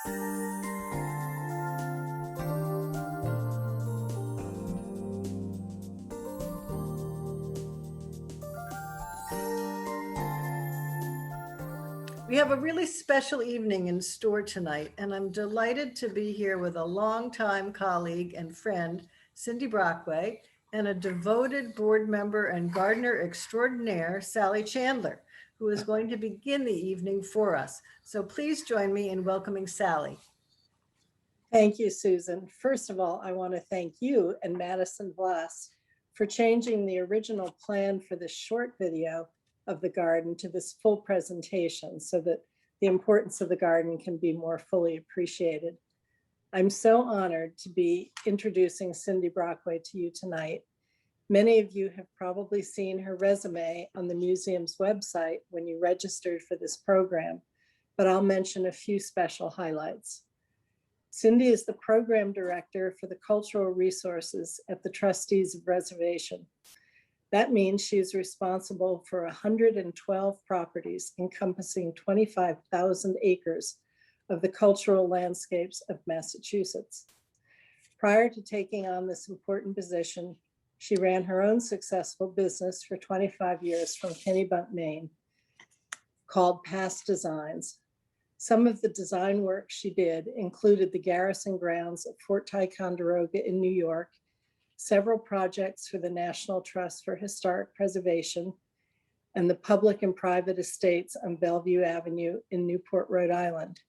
We have a really special evening in store tonight, and I'm delighted to be here with a longtime colleague and friend, Cindy Brockway, and a devoted board member and gardener extraordinaire, Sally Chandler, who is going to begin the evening for us. So please join me in welcoming Sally. Thank you, Susan. First of all, I want to thank you and Madison Vlass for changing the original plan for this short video of the garden to this full presentation so that the importance of the garden can be more fully appreciated. I'm so honored to be introducing Cindy Brockway to you tonight. Many of you have probably seen her resume on the museum's website when you registered for this program, but I'll mention a few special highlights. Cindy is the program director for the cultural resources at the Trustees of Reservation. That means she's responsible for 112 properties encompassing 25,000 acres of the cultural landscapes of Massachusetts. Prior to taking on this important position, she ran her own successful business for 25 years from Kennebunk, Maine, called Past Designs. Some of the design work she did included the garrison grounds at Fort Ticonderoga in New York, several projects for the National Trust for Historic Preservation, and the public and private estates on Bellevue Avenue in Newport, Rhode Island.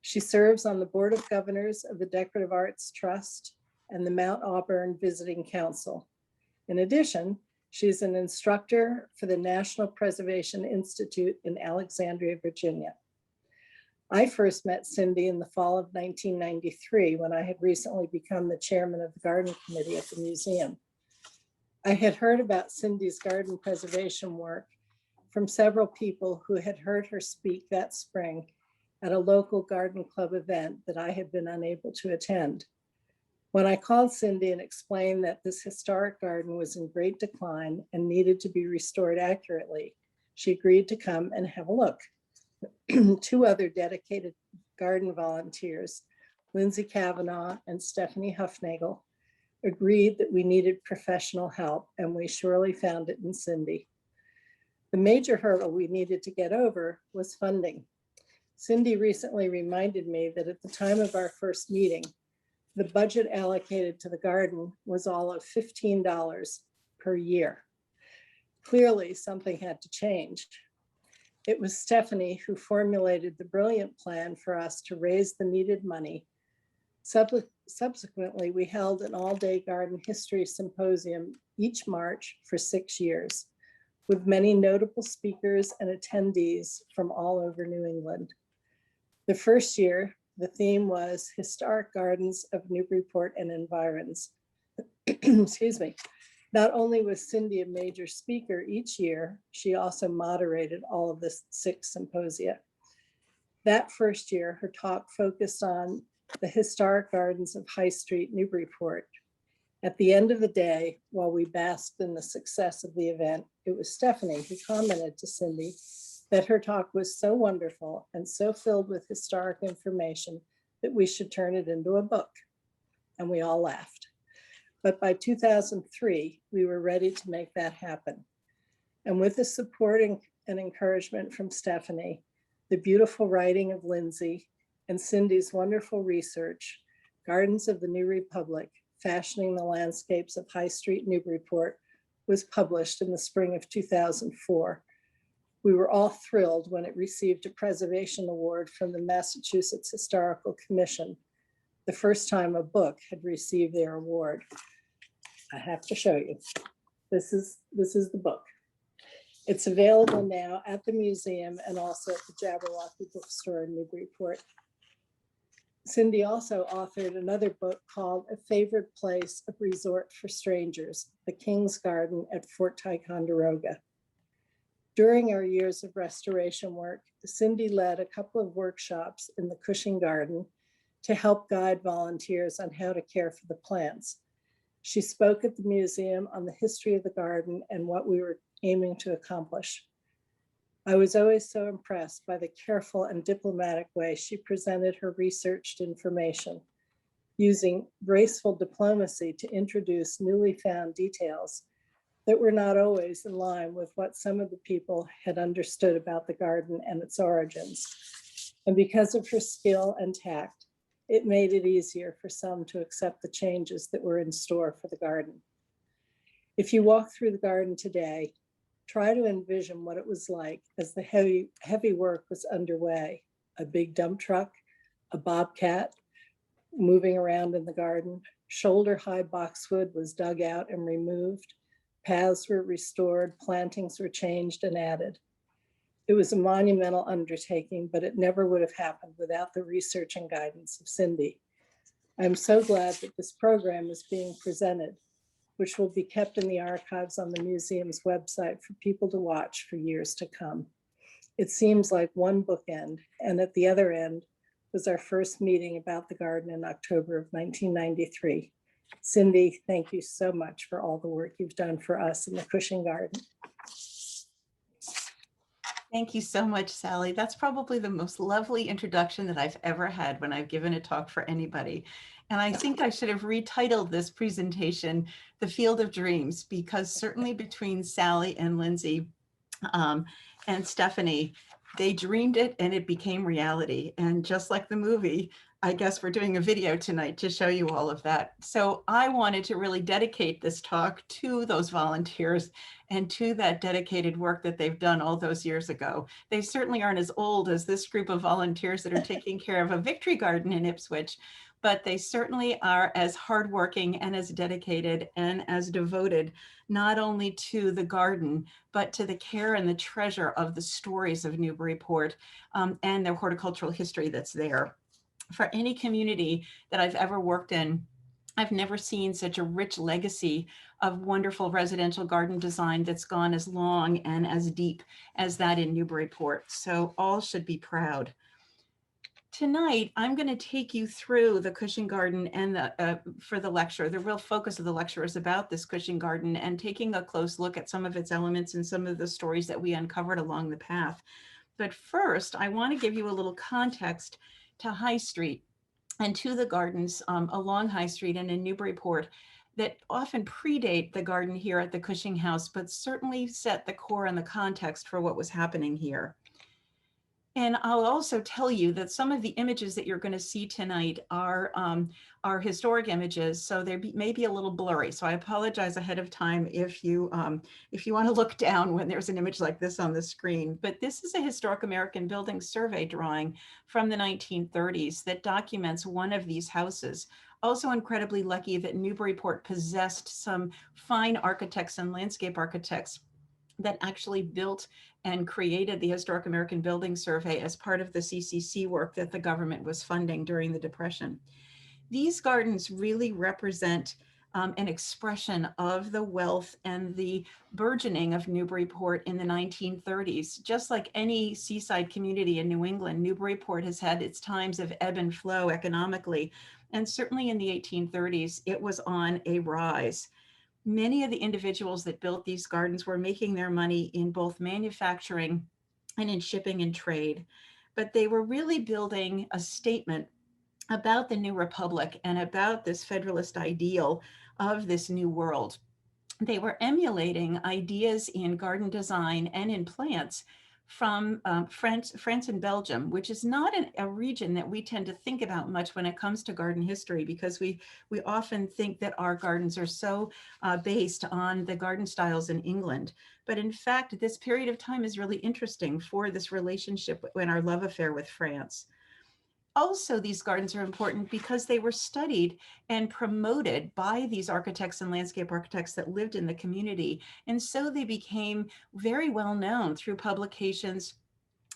She serves on the Board of Governors of the Decorative Arts Trust and the Mount Auburn Visiting Council. In addition, she's an instructor for the National Preservation Institute in Alexandria, Virginia. I first met Cindy in the fall of 1993 when I had recently become the chairman of the garden committee at the museum. I had heard about Cindy's garden preservation work from several people who had heard her speak that spring at a local garden club event that I had been unable to attend. When I called Cindy and explained that this historic garden was in great decline and needed to be restored accurately, she agreed to come and have a look. Two other dedicated garden volunteers, Lindsay Kavanaugh and Stephanie Huffnagel, agreed that we needed professional help, and we surely found it in Cindy. The major hurdle we needed to get over was funding. Cindy recently reminded me that at the time of our first meeting, the budget allocated to the garden was all of $15 per year. Clearly, something had to change. It was Stephanie who formulated the brilliant plan for us to raise the needed money. Subsequently, we held an all-day garden history symposium each March for 6 years, with many notable speakers and attendees from all over New England. The first year, the theme was Historic Gardens of Newburyport and Environs. Excuse me. Not only was Cindy a major speaker each year, she also moderated all of the 6 symposia. That first year, her talk focused on the historic gardens of High Street, Newburyport. At the end of the day, while we basked in the success of the event, it was Stephanie who commented to Cindy that her talk was so wonderful and so filled with historic information that we should turn it into a book. And we all laughed. But by 2003, we were ready to make that happen. And with the support and encouragement from Stephanie, the beautiful writing of Lindsay, and Cindy's wonderful research, Gardens of the New Republic, Fashioning the Landscapes of High Street, Newburyport, was published in the spring of 2004. We were all thrilled when it received a preservation award from the Massachusetts Historical Commission, the first time a book had received their award. I have to show you. This is the book. It's available now at the museum and also at the Jabberwocky bookstore in Newburyport. Cindy also authored another book called A Favorite Place, a Resort for Strangers, The King's Garden at Fort Ticonderoga. During our years of restoration work, Cindy led a couple of workshops in the Cushing Garden to help guide volunteers on how to care for the plants. She spoke at the museum on the history of the garden and what we were aiming to accomplish. I was always so impressed by the careful and diplomatic way she presented her researched information, using graceful diplomacy to introduce newly found details that were not always in line with what some of the people had understood about the garden and its origins. And because of her skill and tact, it made it easier for some to accept the changes that were in store for the garden. If you walk through the garden today, try to envision what it was like as the heavy work was underway. A big dump truck, a bobcat moving around in the garden, shoulder-high boxwood was dug out and removed, paths were restored, plantings were changed and added. It was a monumental undertaking, but it never would have happened without the research and guidance of Cindy. I'm so glad that this program is being presented, which will be kept in the archives on the museum's website for people to watch for years to come. It seems like one bookend, and at the other end was our first meeting about the garden in October of 1993. Cindy, thank you so much for all the work you've done for us in the Cushing Garden. Thank you so much, Sally. That's probably the most lovely introduction that I've ever had when I've given a talk for anybody. And I think I should have retitled this presentation, The Field of Dreams, because certainly between Sally and Lindsay and Stephanie, they dreamed it and it became reality. And just like the movie, I guess we're doing a video tonight to show you all of that. So I wanted to really dedicate this talk to those volunteers and to that dedicated work that they've done all those years ago. They certainly aren't as old as this group of volunteers that are taking care of a victory garden in Ipswich, but they certainly are as hardworking and as dedicated and as devoted, not only to the garden, but to the care and the treasure of the stories of Newburyport and the horticultural history that's there. For any community that I've ever worked in, I've never seen such a rich legacy of wonderful residential garden design that's gone as long and as deep as that in Newburyport. So all should be proud. Tonight, I'm going to take you through the Cushing Garden and for the lecture. The real focus of the lecture is about this Cushing Garden and taking a close look at some of its elements and some of the stories that we uncovered along the path. But first, I want to give you a little context to High Street and to the gardens along High Street and in Newburyport that often predate the garden here at the Cushing House, but certainly set the core and the context for what was happening here. And I'll also tell you that some of the images that you're going to see tonight are historic images, so they may be a little blurry. So I apologize ahead of time if you want to look down when there's an image like this on the screen. But this is a historic American building survey drawing from the 1930s that documents one of these houses. Also incredibly lucky that Newburyport possessed some fine architects and landscape architects that actually built and created the Historic American Building Survey as part of the CCC work that the government was funding during the Depression. These gardens really represent an expression of the wealth and the burgeoning of Newburyport in the 1930s. Just like any seaside community in New England, Newburyport has had its times of ebb and flow economically. And certainly in the 1830s, it was on a rise. Many of the individuals that built these gardens were making their money in both manufacturing and in shipping and trade, but they were really building a statement about the new republic and about this federalist ideal of this new world. They were emulating ideas in garden design and in plants from France and Belgium, which is not a region that we tend to think about much when it comes to garden history, because we often think that our gardens are so based on the garden styles in England. But in fact, this period of time is really interesting for this relationship and our love affair with France. Also, these gardens are important because they were studied and promoted by these architects and landscape architects that lived in the community. And so they became very well known through publications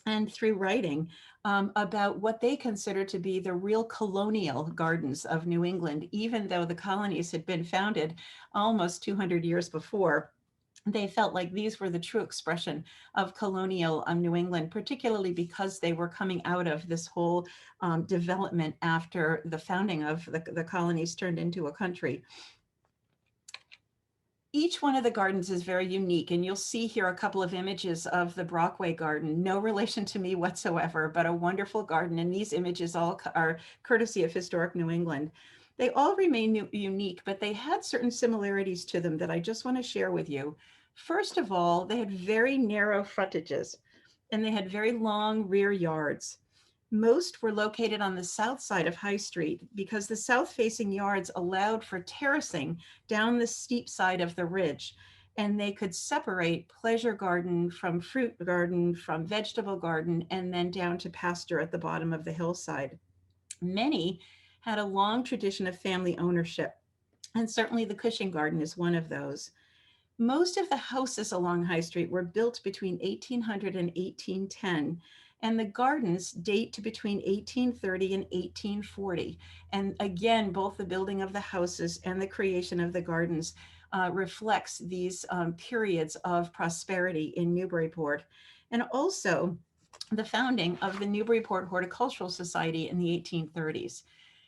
and through writing about what they considered to be the real colonial gardens of New England, even though the colonies had been founded almost 200 years before. They felt like these were the true expression of colonial New England, particularly because they were coming out of this whole development after the founding of the colonies turned into a country. Each one of the gardens is very unique, and you'll see here a couple of images of the Brockway garden. No relation to me whatsoever, but a wonderful garden. And these images all are courtesy of Historic New England. They all remain unique, but they had certain similarities to them that I just want to share with you. First of all, they had very narrow frontages, and they had very long rear yards. Most were located on the south side of High Street because the south-facing yards allowed for terracing down the steep side of the ridge, and they could separate pleasure garden from fruit garden, from vegetable garden, and then down to pasture at the bottom of the hillside. Many had a long tradition of family ownership, and certainly the Cushing garden is one of those. Most of the houses along High Street were built between 1800 and 1810, and the gardens date to between 1830 and 1840. And again, both the building of the houses and the creation of the gardens reflects these periods of prosperity in Newburyport. And also the founding of the Newburyport Horticultural Society in the 1830s.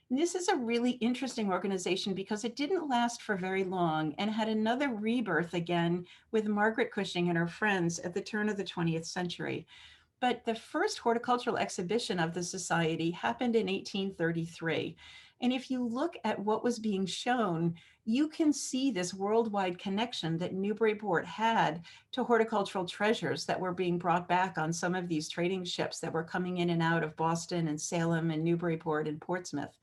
And this is a really interesting organization because it didn't last for very long and had another rebirth again with Margaret Cushing and her friends at the turn of the 20th century. But the first horticultural exhibition of the society happened in 1833. And if you look at what was being shown, you can see this worldwide connection that Newburyport had to horticultural treasures that were being brought back on some of these trading ships that were coming in and out of Boston and Salem and Newburyport and Portsmouth.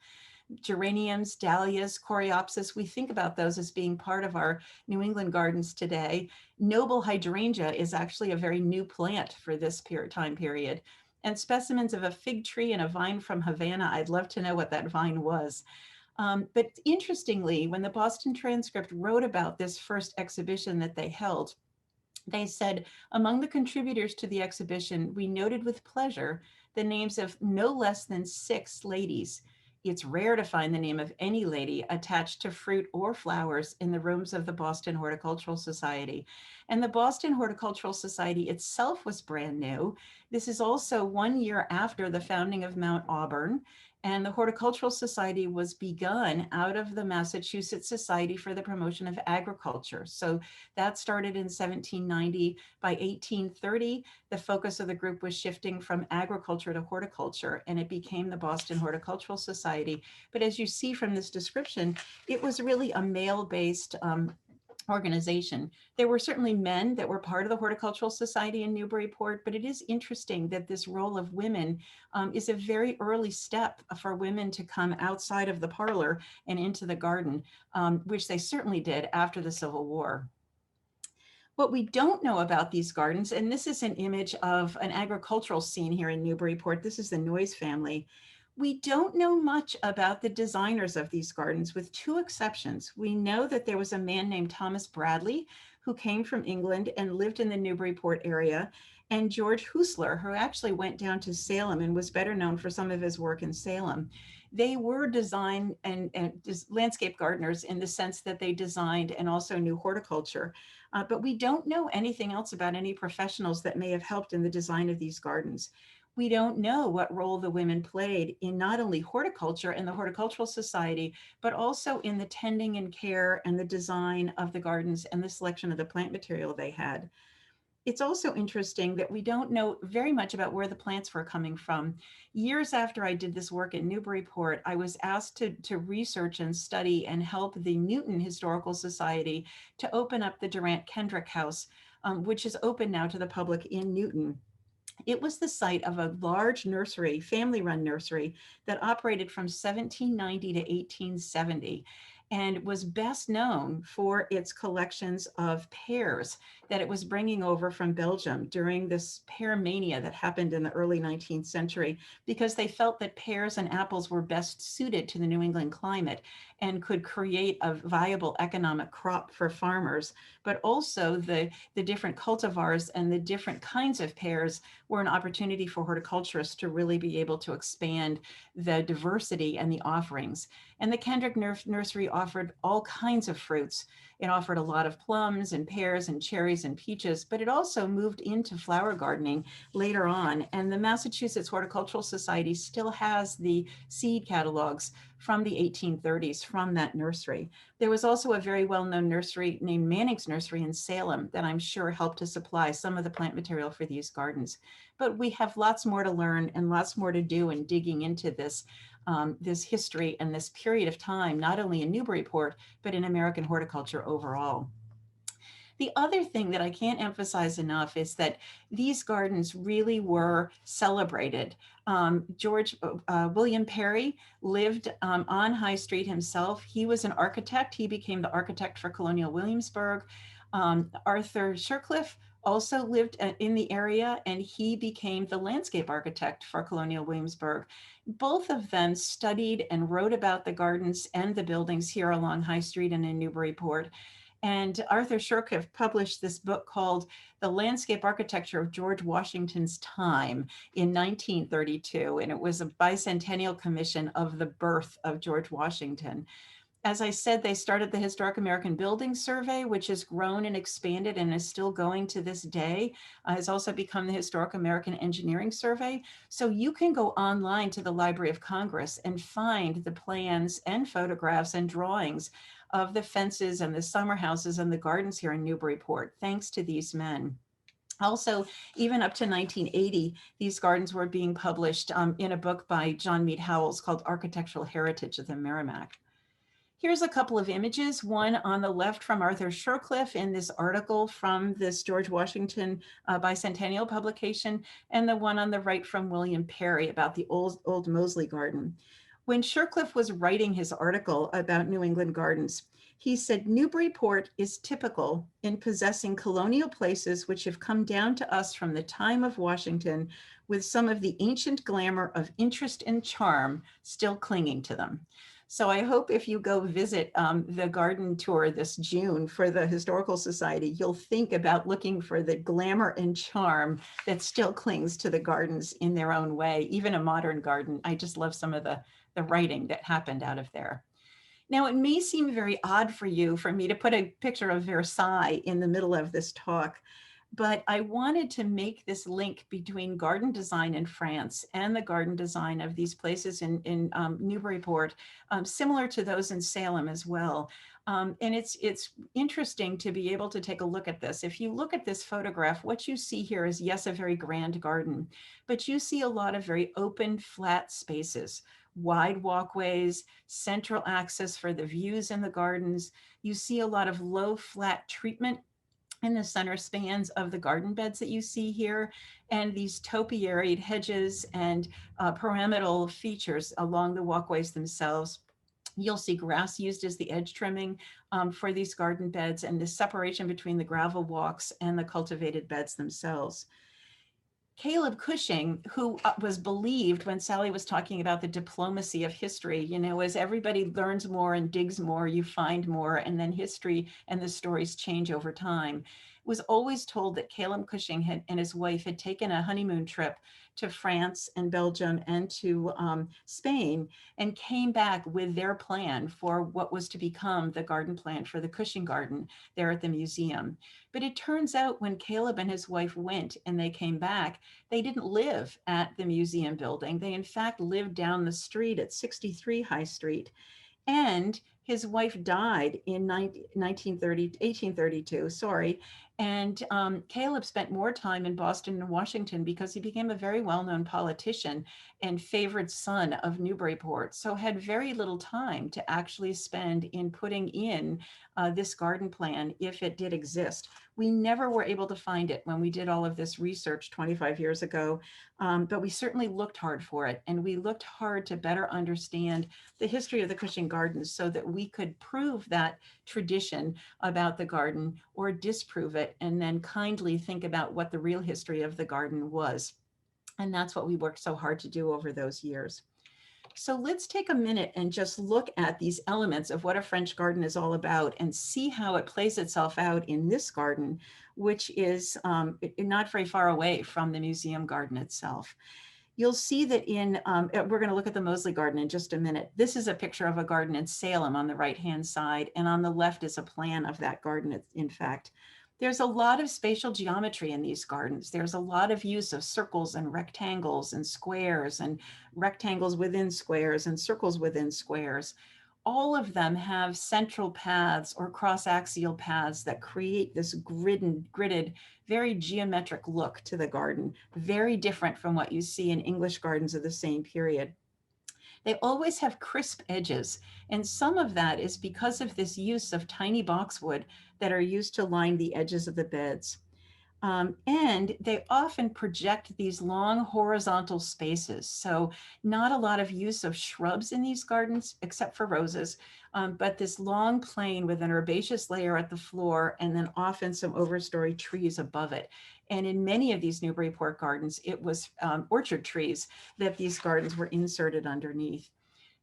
Geraniums, dahlias, coreopsis, we think about those as being part of our New England gardens today. Noble hydrangea is actually a very new plant for this time period. And specimens of a fig tree and a vine from Havana, I'd love to know what that vine was. But interestingly, when the Boston Transcript wrote about this first exhibition that they held, they said, among the contributors to the exhibition, we noted with pleasure the names of no less than 6 ladies. It's rare to find the name of any lady attached to fruit or flowers in the rooms of the Boston Horticultural Society. And the Boston Horticultural Society itself was brand new. This is also 1 year after the founding of Mount Auburn. And the Horticultural Society was begun out of the Massachusetts Society for the Promotion of Agriculture. So that started in 1790. By 1830, the focus of the group was shifting from agriculture to horticulture, and it became the Boston Horticultural Society. But as you see from this description, it was really a male-based organization. There were certainly men that were part of the Horticultural Society in Newburyport, but it is interesting that this role of women is a very early step for women to come outside of the parlor and into the garden, which they certainly did after the Civil War. What we don't know about these gardens, and this is an image of an agricultural scene here in Newburyport. This is the Noyes family. We don't know much about the designers of these gardens, with 2 exceptions. We know that there was a man named Thomas Bradley who came from England and lived in the Newburyport area, and George Hoosler, who actually went down to Salem and was better known for some of his work in Salem. They were design and landscape gardeners in the sense that they designed and also knew horticulture. But we don't know anything else about any professionals that may have helped in the design of these gardens. We don't know what role the women played in not only horticulture and the Horticultural Society, but also in the tending and care and the design of the gardens and the selection of the plant material they had. It's also interesting that we don't know very much about where the plants were coming from. Years after I did this work at Newburyport, I was asked to research and study and help the Newton Historical Society to open up the Durant Kendrick House, which is open now to the public in Newton. It was the site of a large nursery, family-run nursery, that operated from 1790 to 1870 and was best known for its collections of pears that it was bringing over from Belgium during this pear mania that happened in the early 19th century, because they felt that pears and apples were best suited to the New England climate and could create a viable economic crop for farmers. But also the different cultivars and the different kinds of pears were an opportunity for horticulturists to really be able to expand the diversity and the offerings. And the Kendrick Nursery offered all kinds of fruits. It offered a lot of plums and pears and cherries and peaches, but it also moved into flower gardening later on. And the Massachusetts Horticultural Society still has the seed catalogs from the 1830s from that nursery. There was also a very well-known nursery named Manning's Nursery in Salem that I'm sure helped to supply some of the plant material for these gardens. But we have lots more to learn and lots more to do in digging into this, this history and this period of time, not only in Newburyport, but in American horticulture overall. The other thing that I can't emphasize enough is that these gardens really were celebrated. George William Perry lived on High Street himself. He was an architect. He became the architect for Colonial Williamsburg. Arthur Shercliffe also lived in the area, and he became the landscape architect for Colonial Williamsburg. Both of them studied and wrote about the gardens and the buildings here along High Street and in Newburyport. And Arthur Shercliffe published this book called The Landscape Architecture of George Washington's Time in 1932. And it was a bicentennial commission of the birth of George Washington. As I said, they started the Historic American Building Survey, which has grown and expanded and is still going to this day. Has also become the Historic American Engineering Survey. So you can go online to the Library of Congress and find the plans and photographs and drawings of the fences and the summer houses and the gardens here in Newburyport, thanks to these men. Also, even up to 1980, these gardens were being published in a book by John Mead Howells called Architectural Heritage of the Merrimack. Here's a couple of images, one on the left from Arthur Shercliffe in this article from this George Washington bicentennial publication, and the one on the right from William Perry about the old Moseley Garden. When Shercliffe was writing his article about New England gardens, he said, Newburyport is typical in possessing colonial places which have come down to us from the time of Washington with some of the ancient glamour of interest and charm still clinging to them. So I hope if you go visit the garden tour this June for the Historical Society, you'll think about looking for the glamour and charm that still clings to the gardens in their own way, even a modern garden. I just love some of the writing that happened out of there. Now, it may seem very odd for you for me to put a picture of Versailles in the middle of this talk, but I wanted to make this link between garden design in France and the garden design of these places in Newburyport, similar to those in Salem as well. And it's interesting to be able to take a look at this. If you look at this photograph, what you see here is, yes, a very grand garden, but you see a lot of very open, flat spaces, wide walkways, central access for the views in the gardens. You see a lot of low, flat treatment in the center spans of the garden beds that you see here, and these topiaried hedges and pyramidal features along the walkways themselves. You'll see grass used as the edge trimming for these garden beds, and the separation between the gravel walks and the cultivated beds themselves. Caleb Cushing, who was believed when Sally was talking about the diplomacy of history, you know, as everybody learns more and digs more, you find more, and then history and the stories change over time, was always told that Caleb Cushing and his wife had taken a honeymoon trip to France and Belgium and to Spain, and came back with their plan for what was to become the garden plan for the Cushing Garden there at the museum. But it turns out when Caleb and his wife went and they came back, they didn't live at the museum building. They in fact lived down the street at 63 High Street. And his wife died in 1832, sorry. And Caleb spent more time in Boston and Washington because he became a very well-known politician and favored son of Newburyport, so had very little time to actually spend in putting in this garden plan if it did exist. We never were able to find it when we did all of this research 25 years ago, but we certainly looked hard for it, and we looked hard to better understand the history of the Cushing Gardens so that we could prove that tradition about the garden or disprove it, and then kindly think about what the real history of the garden was. And that's what we worked so hard to do over those years. So let's take a minute and just look at these elements of what a French garden is all about and see how it plays itself out in this garden, which is not very far away from the museum garden itself. you'll see that we're going to look at the Moseley Garden in just a minute. This is a picture of a garden in Salem on the right-hand side, and on the left is a plan of that garden, in fact. There's a lot of spatial geometry in these gardens. There's a lot of use of circles and rectangles and squares and rectangles within squares and circles within squares. All of them have central paths or cross-axial paths that create this gridded, very geometric look to the garden, very different from what you see in English gardens of the same period. They always have crisp edges, and some of that is because of this use of tiny boxwood that are used to line the edges of the beds. And they often project these long horizontal spaces. So not a lot of use of shrubs in these gardens, except for roses, but this long plane with an herbaceous layer at the floor and then often some overstory trees above it. And in many of these Newburyport gardens, it was orchard trees that these gardens were inserted underneath.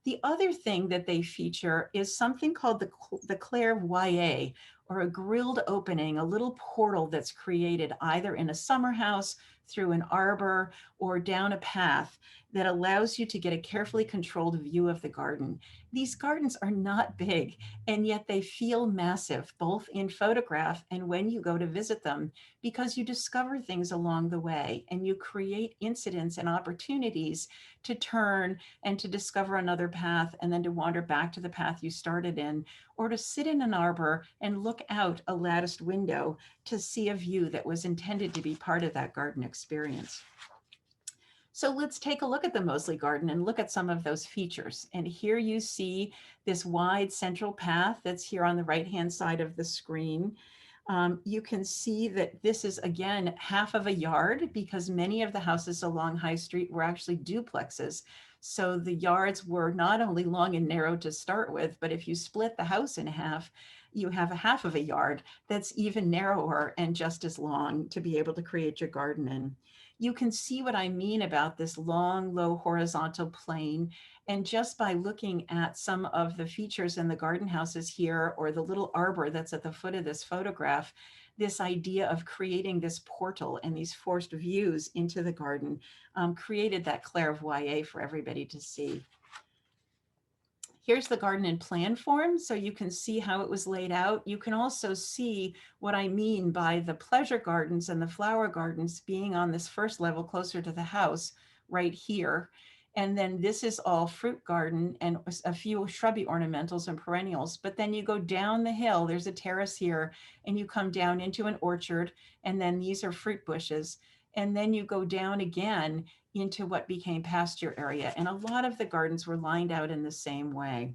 The other thing that they feature is something called the clairvoyer, or a grilled opening, a little portal that's created either in a summer house, through an arbor, or down a path that allows you to get a carefully controlled view of the garden. These gardens are not big, and yet they feel massive, both in photograph and when you go to visit them, because you discover things along the way and you create incidents and opportunities to turn and to discover another path and then to wander back to the path you started in, or to sit in an arbor and look out a latticed window to see a view that was intended to be part of that garden experience. So let's take a look at the Moseley Garden and look at some of those features. And here you see this wide central path that's here on the right-hand side of the screen. You can see that this is, again, half of a yard, because many of the houses along High Street were actually duplexes. So the yards were not only long and narrow to start with, but if you split the house in half, you have a half of a yard that's even narrower and just as long to be able to create your garden in. You can see what I mean about this long, low horizontal plane. And just by looking at some of the features in the garden houses here, or the little arbor that's at the foot of this photograph, this idea of creating this portal and these forced views into the garden created that clairvoyer for everybody to see. Here's the garden in plan form, so you can see how it was laid out. You can also see what I mean by the pleasure gardens and the flower gardens being on this first level closer to the house right here. And then this is all fruit garden and a few shrubby ornamentals and perennials. But then you go down the hill, there's a terrace here, and you come down into an orchard, and then these are fruit bushes. And then you go down again into what became pasture area. And a lot of the gardens were lined out in the same way.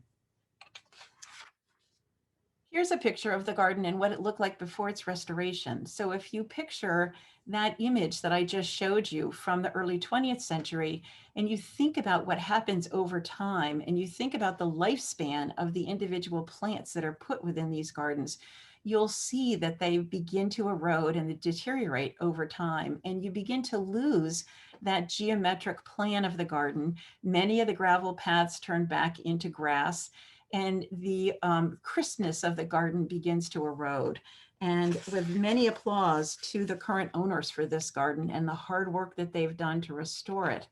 Here's a picture of the garden and what it looked like before its restoration. So if you picture that image that I just showed you from the early 20th century, and you think about what happens over time, and you think about the lifespan of the individual plants that are put within these gardens, you'll see that they begin to erode and deteriorate over time. And you begin to lose that geometric plan of the garden. Many of the gravel paths turn back into grass, and the crispness of the garden begins to erode. And with many applause to the current owners for this garden and the hard work that they've done to restore it,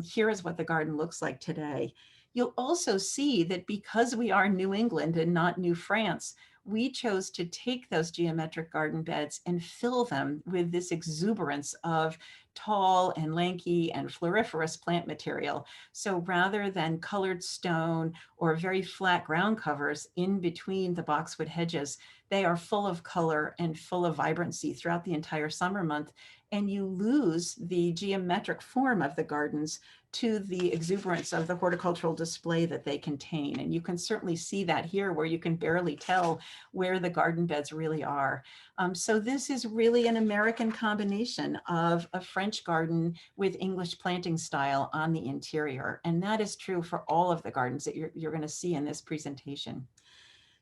here is what the garden looks like today. You'll also see that because we are New England and not New France, we chose to take those geometric garden beds and fill them with this exuberance of tall and lanky and floriferous plant material. So rather than colored stone or very flat ground covers in between the boxwood hedges, they are full of color and full of vibrancy throughout the entire summer month. And you lose the geometric form of the gardens to the exuberance of the horticultural display that they contain. And you can certainly see that here, where you can barely tell where the garden beds really are. So this is really an American combination of a French garden with English planting style on the interior. And that is true for all of the gardens that you're going to see in this presentation.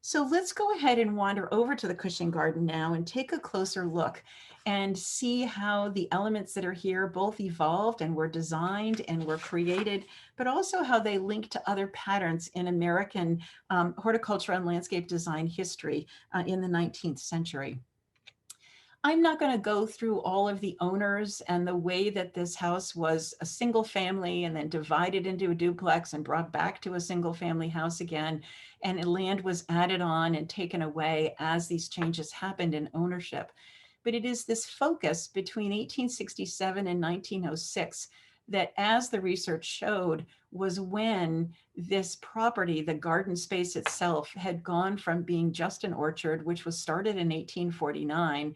So let's go ahead and wander over to the Cushing Garden now and take a closer look and see how the elements that are here both evolved and were designed and were created, but also how they link to other patterns in American horticulture and landscape design history in the 19th century. I'm not going to go through all of the owners and the way that this house was a single family and then divided into a duplex and brought back to a single family house again. And land was added on and taken away as these changes happened in ownership. But it is this focus between 1867 and 1906 that, as the research showed, was when this property, the garden space itself, had gone from being just an orchard, which was started in 1849,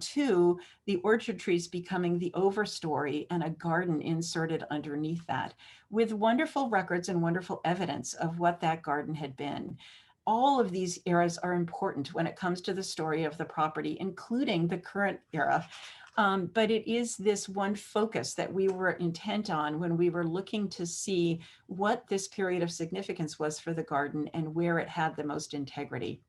to the orchard trees becoming the overstory and a garden inserted underneath that, with wonderful records and wonderful evidence of what that garden had been. All of these eras are important when it comes to the story of the property, including the current era. But it is this one focus that we were intent on when we were looking to see what this period of significance was for the garden and where it had the most integrity.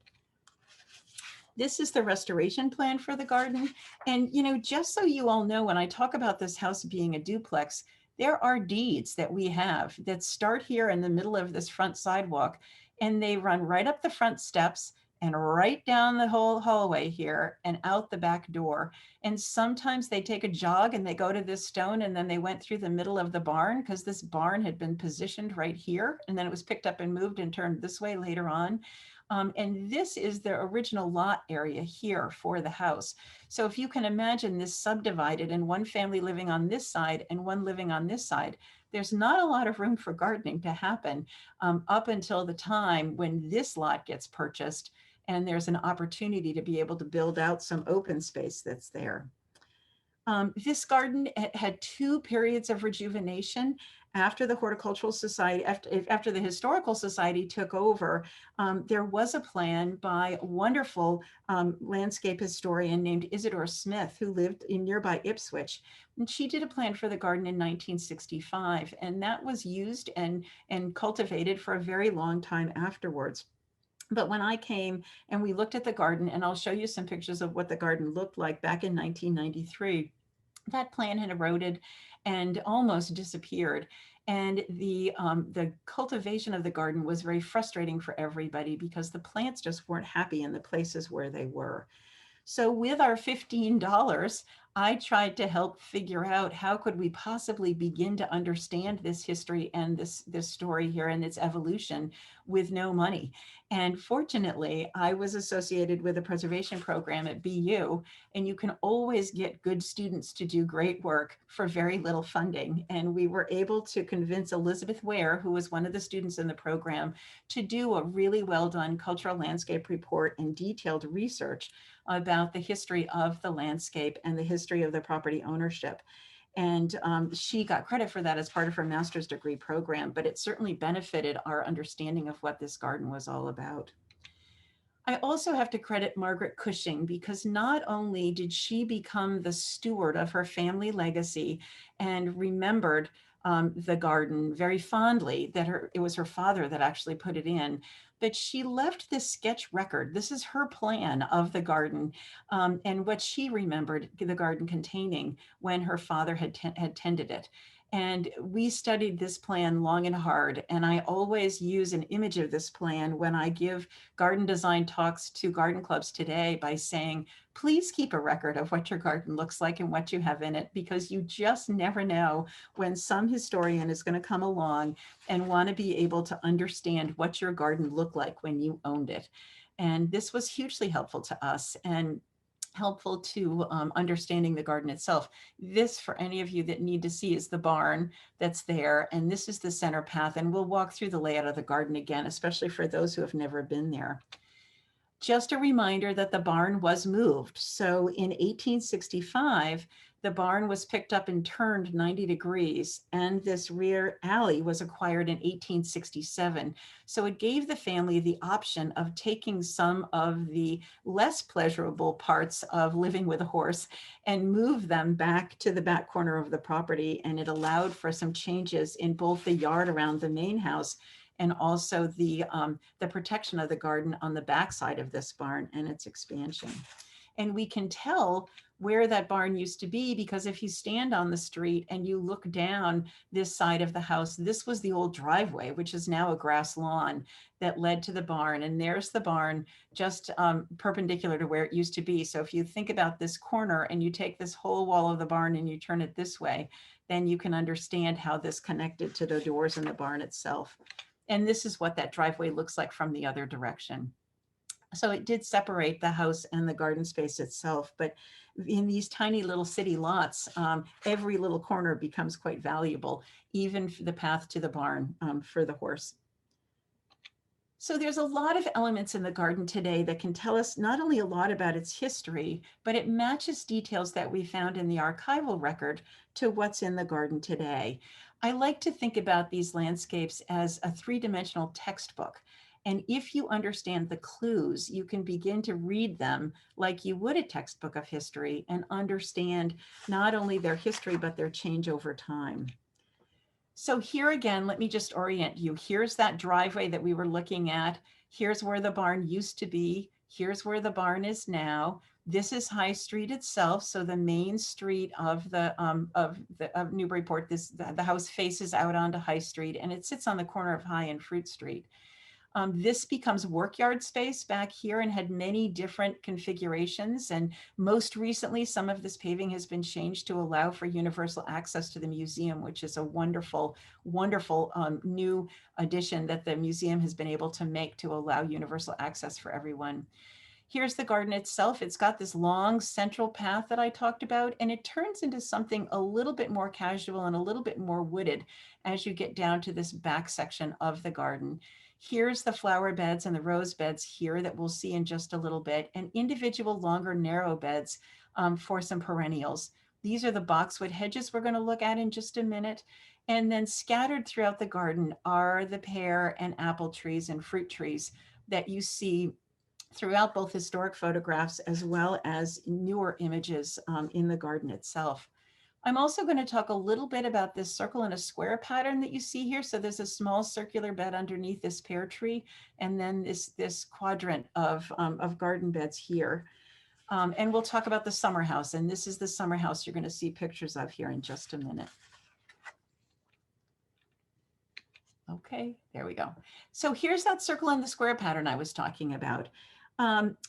This is the restoration plan for the garden. And, just so you all know, when I talk about this house being a duplex, there are deeds that we have that start here in the middle of this front sidewalk, and they run right up the front steps and right down the whole hallway here and out the back door. And sometimes they take a jog and they go to this stone, and then they went through the middle of the barn because this barn had been positioned right here. And then it was picked up and moved and turned this way later on. And this is the original lot area here for the house. So if you can imagine this subdivided and one family living on this side and one living on this side, there's not a lot of room for gardening to happen up until the time when this lot gets purchased and there's an opportunity to be able to build out some open space that's there. This garden had two periods of rejuvenation. After the Horticultural Society, after the Historical Society took over, there was a plan by a wonderful landscape historian named Isidore Smith, who lived in nearby Ipswich. And she did a plan for the garden in 1965, and that was used and cultivated for a very long time afterwards. But when I came and we looked at the garden, and I'll show you some pictures of what the garden looked like back in 1993, that plan had eroded and almost disappeared. And the cultivation of the garden was very frustrating for everybody because the plants just weren't happy in the places where they were. So with our $15, I tried to help figure out how could we possibly begin to understand this history and this story here and its evolution with no money. And fortunately, I was associated with a preservation program at BU, and you can always get good students to do great work for very little funding. And we were able to convince Elizabeth Ware, who was one of the students in the program, to do a really well done cultural landscape report and detailed research about the history of the landscape and the history of the property ownership. And she got credit for that as part of her master's degree program, but it certainly benefited our understanding of what this garden was all about. I also have to credit Margaret Cushing, because not only did she become the steward of her family legacy and remembered the garden very fondly, that it was her father that actually put it in, but she left this sketch record. This is her plan of the garden and what she remembered the garden containing when her father had tended it. And we studied this plan long and hard. And I always use an image of this plan when I give garden design talks to garden clubs today by saying, please keep a record of what your garden looks like and what you have in it, because you just never know when some historian is going to come along and want to be able to understand what your garden looked like when you owned it. And this was hugely helpful to us and helpful to understanding the garden itself. This, for any of you that need to see, is the barn that's there. And this is the center path. And we'll walk through the layout of the garden again, especially for those who have never been there. Just a reminder that the barn was moved. So in 1865, the barn was picked up and turned 90 degrees, and this rear alley was acquired in 1867. So it gave the family the option of taking some of the less pleasurable parts of living with a horse and move them back to the back corner of the property. And it allowed for some changes in both the yard around the main house and also the protection of the garden on the backside of this barn and its expansion. And we can tell where that barn used to be because if you stand on the street and you look down this side of the house, this was the old driveway, which is now a grass lawn that led to the barn. And there's the barn just perpendicular to where it used to be. So if you think about this corner and you take this whole wall of the barn and you turn it this way, then you can understand how this connected to the doors in the barn itself. And this is what that driveway looks like from the other direction. So it did separate the house and the garden space itself, but in these tiny little city lots, every little corner becomes quite valuable, even for the path to the barn for the horse. So there's a lot of elements in the garden today that can tell us not only a lot about its history, but it matches details that we found in the archival record to what's in the garden today. I like to think about these landscapes as a three-dimensional textbook. And if you understand the clues, you can begin to read them like you would a textbook of history and understand not only their history, but their change over time. So here again, let me just orient you. Here's that driveway that we were looking at. Here's where the barn used to be. Here's where the barn is now. This is High Street itself. So the main street of Newburyport, the house faces out onto High Street and it sits on the corner of High and Fruit Street. This becomes workyard space back here and had many different configurations. And most recently, some of this paving has been changed to allow for universal access to the museum, which is a wonderful, wonderful new addition that the museum has been able to make to allow universal access for everyone. Here's the garden itself. It's got this long central path that I talked about, and it turns into something a little bit more casual and a little bit more wooded as you get down to this back section of the garden. Here's the flower beds and the rose beds here that we'll see in just a little bit, and individual longer narrow beds for some perennials. These are the boxwood hedges we're going to look at in just a minute. And then scattered throughout the garden are the pear and apple trees and fruit trees that you see throughout both historic photographs as well as newer images in the garden itself. I'm also going to talk a little bit about this circle and a square pattern that you see here. So there's a small circular bed underneath this pear tree, and then this quadrant of garden beds here. And we'll talk about the summer house, and this is the summer house you're going to see pictures of here in just a minute. Okay, there we go. So here's that circle and the square pattern I was talking about.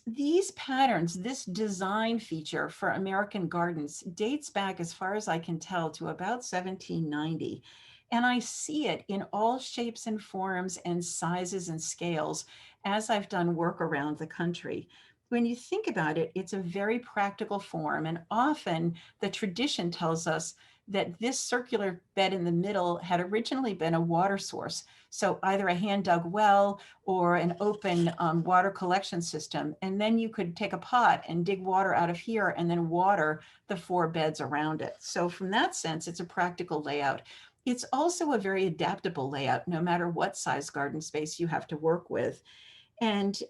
These patterns, this design feature for American gardens dates back, as far as I can tell, to about 1790. And I see it in all shapes and forms and sizes and scales as I've done work around the country. When you think about it, it's a very practical form. And often the tradition tells us that this circular bed in the middle had originally been a water source. So either a hand dug well or an open water collection system. And then you could take a pot and dig water out of here and then water the four beds around it. So from that sense, it's a practical layout. It's also a very adaptable layout, no matter what size garden space you have to work with. And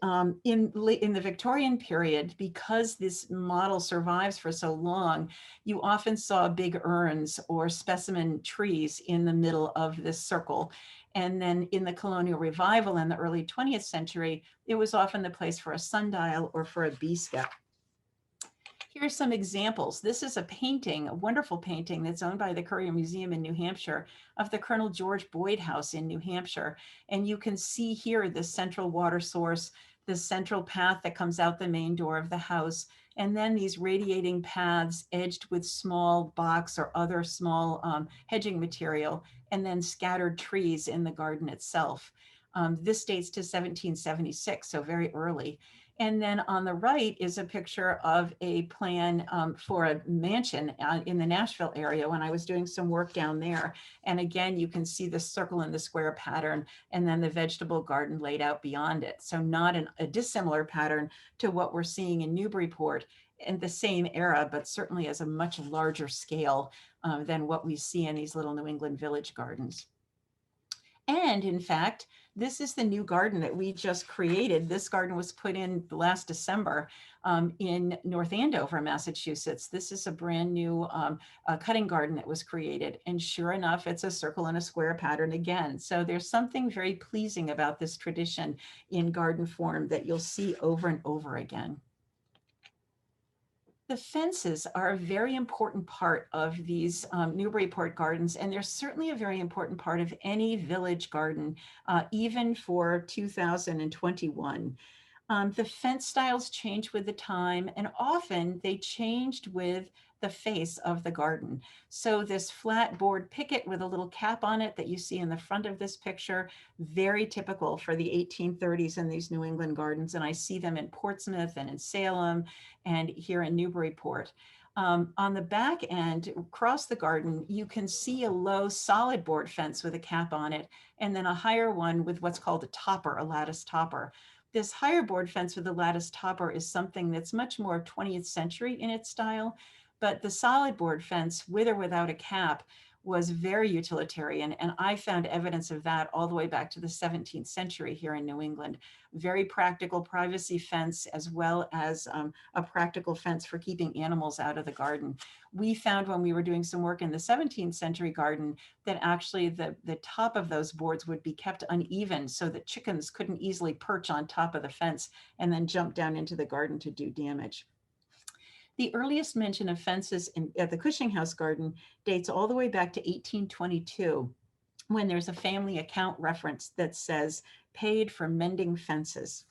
in the Victorian period, because this model survives for so long, you often saw big urns or specimen trees in the middle of this circle. And then in the colonial revival in the early 20th century, it was often the place for a sundial or for a bee skep. Here's some examples. This is a painting, a wonderful painting that's owned by the Currier Museum in New Hampshire of the Colonel George Boyd House in New Hampshire. And you can see here the central water source, the central path that comes out the main door of the house, and then these radiating paths edged with small box or other small hedging material, and then scattered trees in the garden itself. This dates to 1776, so very early. And then on the right is a picture of a plan for a mansion in the Nashville area when I was doing some work down there. And again, you can see the circle and the square pattern and then the vegetable garden laid out beyond it. So not a dissimilar pattern to what we're seeing in Newburyport in the same era, but certainly as a much larger scale than what we see in these little New England village gardens. And in fact, this is the new garden that we just created. This garden was put in last December in North Andover, Massachusetts. This is a brand new cutting garden that was created. And sure enough, it's a circle and a square pattern again. So there's something very pleasing about this tradition in garden form that you'll see over and over again. The fences are a very important part of these Newburyport gardens, and they're certainly a very important part of any village garden, even for 2021. The fence styles change with the time, and often they changed with the face of the garden. So this flat board picket with a little cap on it that you see in the front of this picture, very typical for the 1830s in these New England gardens. And I see them in Portsmouth and in Salem and here in Newburyport. On the back end, across the garden, you can see a low solid board fence with a cap on it, and then a higher one with what's called a topper, a lattice topper. This higher board fence with the lattice topper is something that's much more 20th century in its style, but the solid board fence, with or without a cap, was very utilitarian. And I found evidence of that all the way back to the 17th century here in New England. Very practical privacy fence, as well as a practical fence for keeping animals out of the garden. We found when we were doing some work in the 17th century garden that actually the top of those boards would be kept uneven so that chickens couldn't easily perch on top of the fence and then jump down into the garden to do damage. The earliest mention of fences at the Cushing House garden dates all the way back to 1822, when there's a family account reference that says paid for mending fences.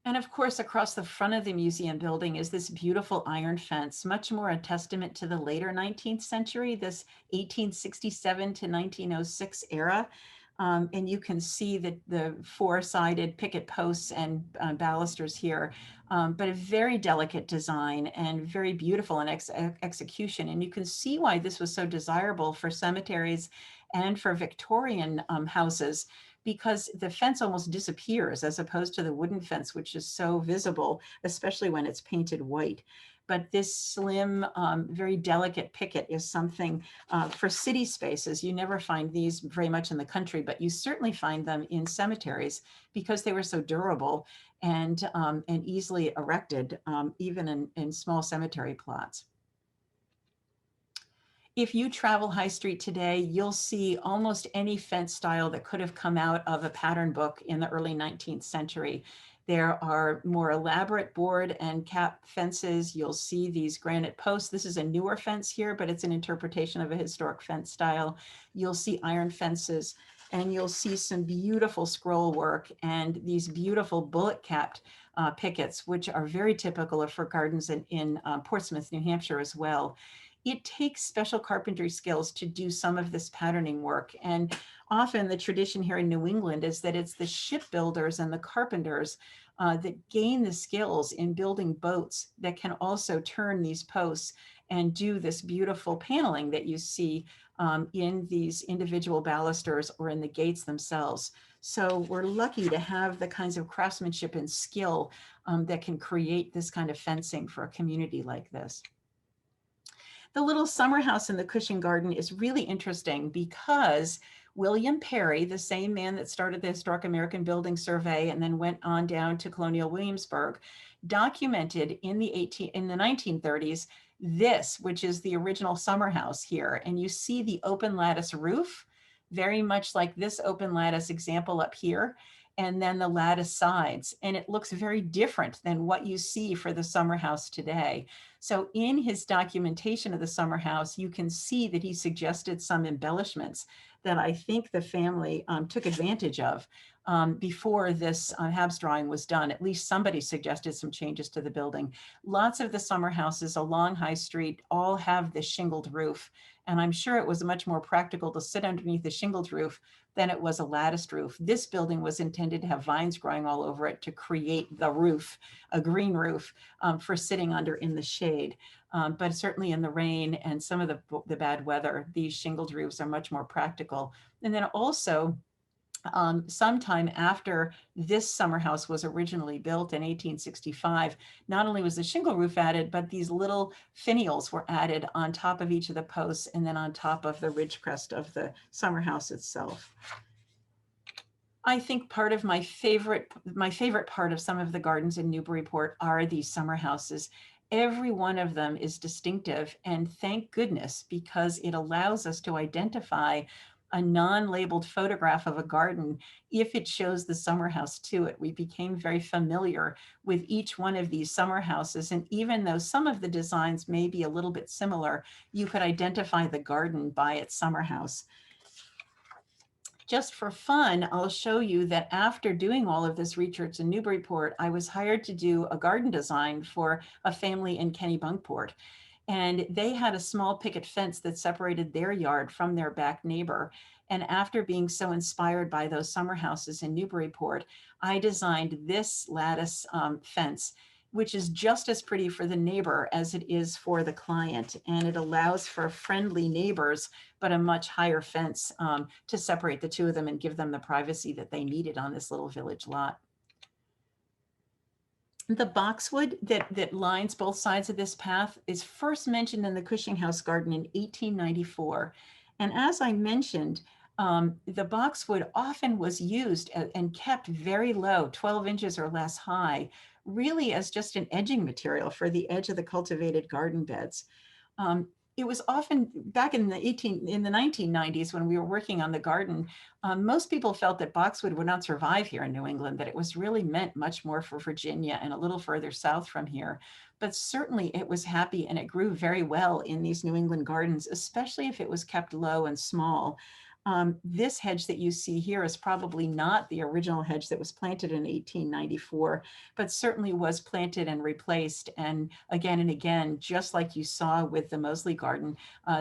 And of course, across the front of the museum building is this beautiful iron fence, much more a testament to the later 19th century, this 1867 to 1906 era. And you can see the four-sided picket posts and balusters here, but a very delicate design and very beautiful in execution. And you can see why this was so desirable for cemeteries and for Victorian houses, because the fence almost disappears as opposed to the wooden fence, which is so visible, especially when it's painted white. But this slim, very delicate picket is something for city spaces. You never find these very much in the country, but you certainly find them in cemeteries because they were so durable and easily erected, even in small cemetery plots. If you travel High Street today, you'll see almost any fence style that could have come out of a pattern book in the early 19th century. There are more elaborate board and cap fences. You'll see these granite posts. This is a newer fence here, but it's an interpretation of a historic fence style. You'll see iron fences, and you'll see some beautiful scroll work and these beautiful bullet-capped pickets, which are very typical for gardens in Portsmouth, New Hampshire as well. It takes special carpentry skills to do some of this patterning work. And often the tradition here in New England is that it's the shipbuilders and the carpenters that gain the skills in building boats that can also turn these posts and do this beautiful paneling that you see in these individual balusters or in the gates themselves. So we're lucky to have the kinds of craftsmanship and skill that can create this kind of fencing for a community like this. The little summer house in the Cushing Garden is really interesting because William Perry, the same man that started the Historic American Building Survey and then went on down to Colonial Williamsburg, documented in the 1930s this, which is the original summer house here. And you see the open lattice roof, very much like this open lattice example up here, and then the lattice sides. And it looks very different than what you see for the summer house today. So in his documentation of the summer house, you can see that he suggested some embellishments that I think the family took advantage of before this Habs drawing was done. At least somebody suggested some changes to the building. Lots of the summer houses along High Street all have this shingled roof. And I'm sure it was much more practical to sit underneath the shingled roof than it was a latticed roof. This building was intended to have vines growing all over it to create the roof, a green roof for sitting under in the shade. But certainly in the rain and some of the bad weather, these shingled roofs are much more practical. And then also, sometime after this summer house was originally built in 1865, not only was the shingle roof added, but these little finials were added on top of each of the posts and then on top of the ridge crest of the summer house itself. I think part of my favorite part of some of the gardens in Newburyport are these summer houses. Every one of them is distinctive, and thank goodness, because it allows us to identify a non-labeled photograph of a garden if it shows the summer house to it. We became very familiar with each one of these summer houses. And even though some of the designs may be a little bit similar, you could identify the garden by its summer house. Just for fun, I'll show you that after doing all of this research in Newburyport, I was hired to do a garden design for a family in Kennebunkport. And they had a small picket fence that separated their yard from their back neighbor. And after being so inspired by those summer houses in Newburyport, I designed this lattice fence, which is just as pretty for the neighbor as it is for the client. And it allows for friendly neighbors, but a much higher fence to separate the two of them and give them the privacy that they needed on this little village lot. The boxwood that lines both sides of this path is first mentioned in the Cushing House garden in 1894. And as I mentioned, the boxwood often was used and kept very low, 12 inches or less high, really as just an edging material for the edge of the cultivated garden beds. It was often back in the 1990s when we were working on the garden, most people felt that boxwood would not survive here in New England, that it was really meant much more for Virginia and a little further south from here. But certainly it was happy and it grew very well in these New England gardens, especially if it was kept low and small. This hedge that you see here is probably not the original hedge that was planted in 1894, but certainly was planted and replaced. And again, just like you saw with the Moseley garden,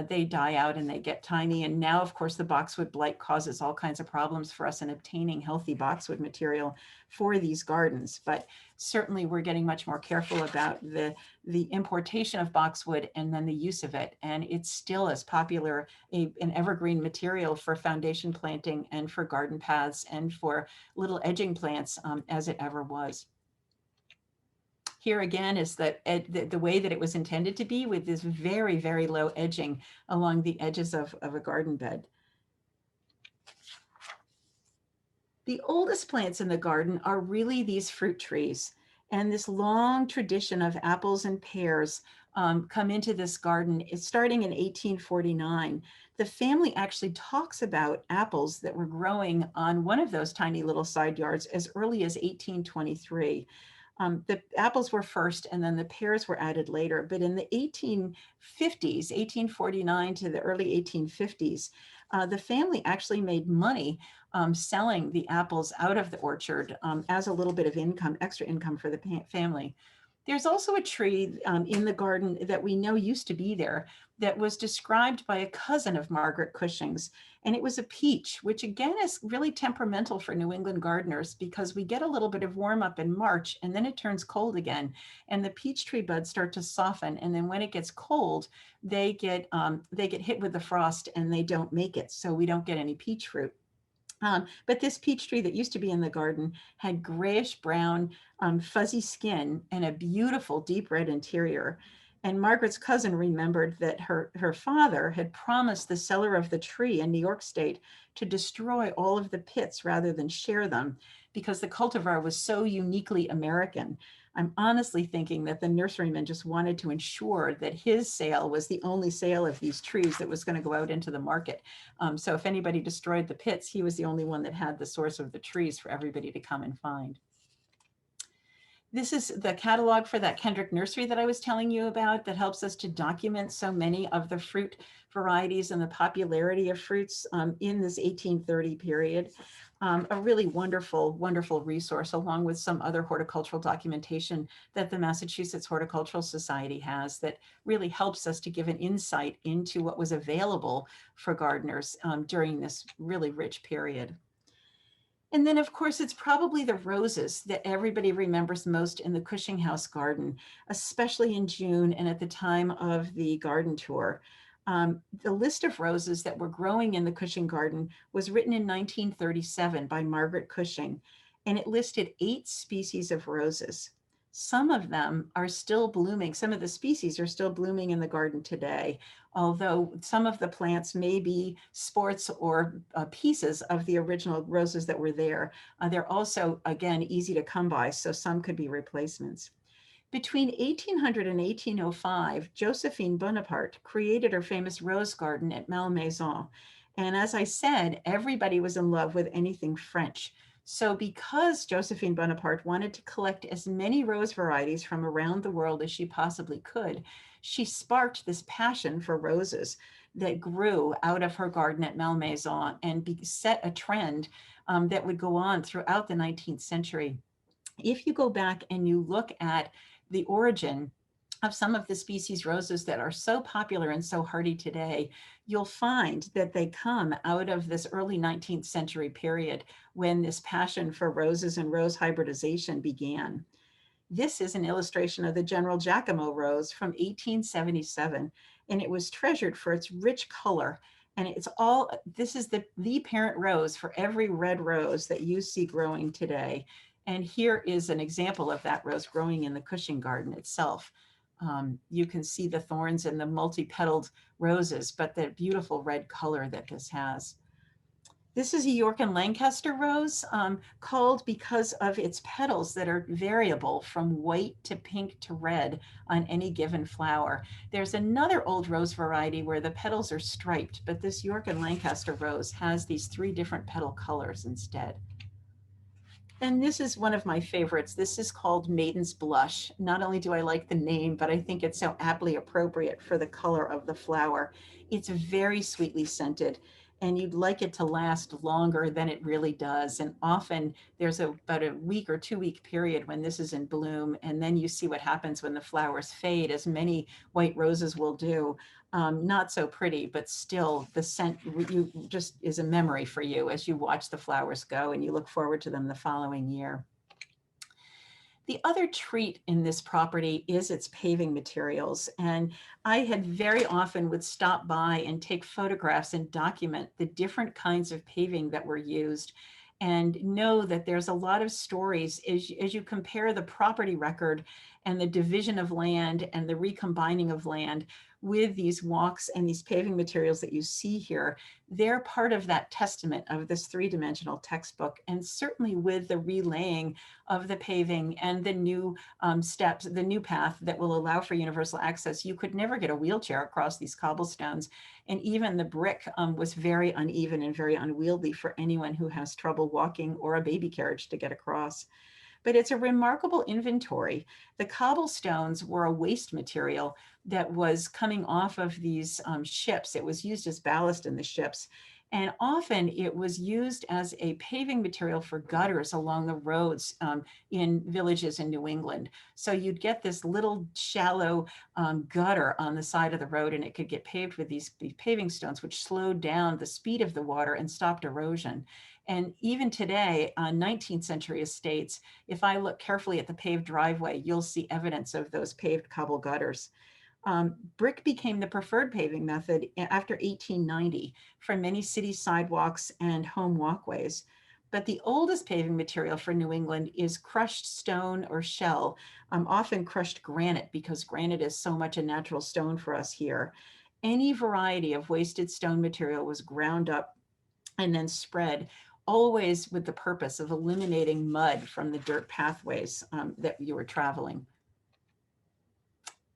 they die out and they get tiny. And now, of course, the boxwood blight causes all kinds of problems for us in obtaining healthy boxwood material for these gardens. But certainly we're getting much more careful about the importation of boxwood and then the use of it. And it's still as popular an evergreen material for foundation planting and for garden paths and for little edging plants as it ever was. Here again is the way that it was intended to be, with this very, very low edging along the edges of a garden bed. The oldest plants in the garden are really these fruit trees. And this long tradition of apples and pears come into this garden. It's starting in 1849. The family actually talks about apples that were growing on one of those tiny little side yards as early as 1823. The apples were first and then the pears were added later. But in the 1850s, 1849 to the early 1850s, the family actually made money selling the apples out of the orchard as a little bit of income, extra income for the family. There's also a tree in the garden that we know used to be there that was described by a cousin of Margaret Cushing's, and it was a peach, which again is really temperamental for New England gardeners because we get a little bit of warm up in March and then it turns cold again, and the peach tree buds start to soften, and then when it gets cold, they get hit with the frost and they don't make it, so we don't get any peach fruit. But this peach tree that used to be in the garden had grayish brown, fuzzy skin and a beautiful deep red interior. And Margaret's cousin remembered that her father had promised the seller of the tree in New York State to destroy all of the pits rather than share them because the cultivar was so uniquely American. I'm honestly thinking that the nurseryman just wanted to ensure that his sale was the only sale of these trees that was going to go out into the market. So if anybody destroyed the pits, he was the only one that had the source of the trees for everybody to come and find. This is the catalog for that Kendrick nursery that I was telling you about that helps us to document so many of the fruit varieties and the popularity of fruits in this 1830 period. A really wonderful, wonderful resource, along with some other horticultural documentation that the Massachusetts Horticultural Society has that really helps us to give an insight into what was available for gardeners during this really rich period. And then, of course, it's probably the roses that everybody remembers most in the Cushing House garden, especially in June and at the time of the garden tour. The list of roses that were growing in the Cushing garden was written in 1937 by Margaret Cushing, and it listed 8 species of roses. Some of them are still blooming. Some of the species are still blooming in the garden today, although some of the plants may be sports or pieces of the original roses that were there. They're also, again, easy to come by, so some could be replacements. Between 1800 and 1805, Josephine Bonaparte created her famous rose garden at Malmaison. And as I said, everybody was in love with anything French. So because Josephine Bonaparte wanted to collect as many rose varieties from around the world as she possibly could, she sparked this passion for roses that grew out of her garden at Malmaison and set a trend that would go on throughout the 19th century. If you go back and you look at the origin of some of the species roses that are so popular and so hardy today, you'll find that they come out of this early 19th century period when this passion for roses and rose hybridization began. This is an illustration of the General Giacomo Rose from 1877, and it was treasured for its rich color. And it's all, this is the parent rose for every red rose that you see growing today. And here is an example of that rose growing in the Cushing garden itself. You can see the thorns and the multi-petaled roses, but the beautiful red color that this has. This is a York and Lancaster rose, called because of its petals that are variable from white to pink to red on any given flower. There's another old rose variety where the petals are striped, but this York and Lancaster rose has these 3 different petal colors instead. And this is one of my favorites. This is called Maiden's Blush. Not only do I like the name, but I think it's so aptly appropriate for the color of the flower. It's very sweetly scented, and you'd like it to last longer than it really does. And often there's about a week or 2-week period when this is in bloom, and then you see what happens when the flowers fade, as many white roses will do. Not so pretty, but still the scent you just is a memory for you as you watch the flowers go and you look forward to them the following year. The other treat in this property is its paving materials. And I had very often would stop by and take photographs and document the different kinds of paving that were used, and know that there's a lot of stories as you compare the property record and the division of land and the recombining of land with these walks and these paving materials that you see here. They're part of that testament of this 3-dimensional textbook, and certainly with the relaying of the paving and the new steps, the new path that will allow for universal access. You could never get a wheelchair across these cobblestones. And even the brick was very uneven and very unwieldy for anyone who has trouble walking or a baby carriage to get across. But it's a remarkable inventory. The cobblestones were a waste material that was coming off of these ships. It was used as ballast in the ships. And often it was used as a paving material for gutters along the roads in villages in New England. So you'd get this little shallow gutter on the side of the road, and it could get paved with these paving stones, which slowed down the speed of the water and stopped erosion. And even today, on 19th century estates, if I look carefully at the paved driveway, you'll see evidence of those paved cobble gutters. Brick became the preferred paving method after 1890 for many city sidewalks and home walkways. But the oldest paving material for New England is crushed stone or shell, often crushed granite, because granite is so much a natural stone for us here. Any variety of wasted stone material was ground up and then spread, always with the purpose of eliminating mud from the dirt pathways that you were traveling.